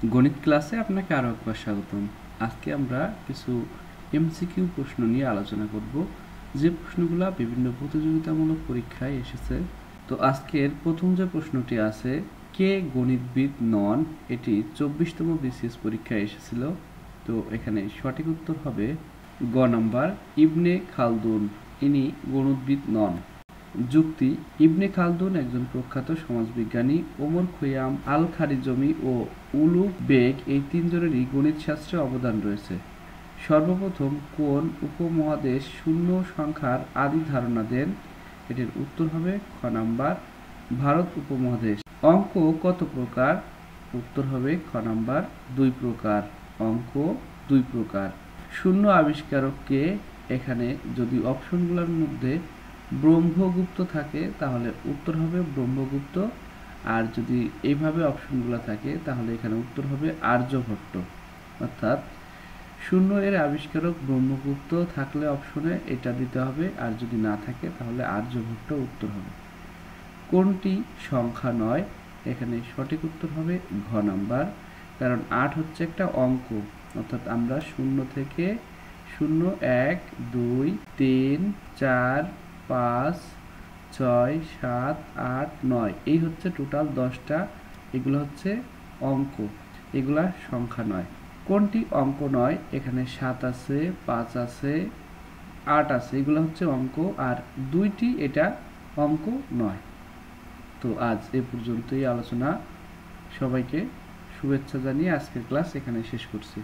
গণিত ক্লাসে আপনাকে আরও একবার স্বাগতম। আজকে আমরা কিছু এমসিকিউ প্রশ্ন নিয়ে আলোচনা করব, যে প্রশ্নগুলো বিভিন্ন প্রতিযোগিতামূলক পরীক্ষায় এসেছে। তো আজকের প্রথম যে প্রশ্নটি আছে, কে গণিতবিদ নন, এটি 24তম বিসিএস পরীক্ষায় এসেছিল। তো এখানে সঠিক উত্তর হবে গ নাম্বার, ইবনে খালদুন। ইনি গণিতবিদ নন। যুক্তি: ইবনে খালদুন একজন প্রখ্যাত সমাজবিজ্ঞানী। ওমর খৈয়াম, আল খারিজমি ও উলুগ বেগ এই তিনজনেরই গণিত শাস্ত্রে অবদান রয়েছে। সর্বপ্রথম কোন উপমহাদেশ শূন্য সংখ্যার আদি ধারণা দেন? এটির উত্তর হবে খ নাম্বার, ভারত উপমহাদেশ। অঙ্ক কত প্রকার? উত্তর হবে খ নাম্বার, 2 প্রকার। অঙ্ক 2 প্রকার। শূন্য আবিষ্কারক কে? এখানে যদি অপশনগুলোর মধ্যে ব্রহ্মগুপ্ত থাকে তাহলে উত্তর হবে ব্রহ্মগুপ্ত, আর যদি এইভাবে অপশনগুলো থাকে তাহলে এখানে উত্তর হবে আর্যভট্ট। অর্থাৎ শূন্য এর আবিষ্কারক ব্রহ্মগুপ্ত থাকলে অপশনে এটা দিতে হবে, আর যদি না থাকে তাহলে আর্যভট্ট উত্তর হবে। কোনটি সংখ্যা নয়? এখানে সঠিক উত্তর হবে ঘ নাম্বার, কারণ 8 হচ্ছে একটা অঙ্ক। অর্থাৎ আমরা 0 থেকে 0, 1, 2, 3, 4, 5, 6, 7, 8, 9 এই হচ্ছে টোটাল 10টা। এগুলো হচ্ছে অঙ্ক, এগুলা সংখ্যা নয়। কোনটি অঙ্ক নয়? এখানে 7 আছে, 5 আছে, 8 আছে, এগুলো হচ্ছে অঙ্ক, আর 2টি এটা অঙ্ক নয়। তো আজ এ পর্যন্তই আলোচনা। সবাইকে শুভেচ্ছা জানিয়ে আজকের ক্লাস এখানে শেষ করছি।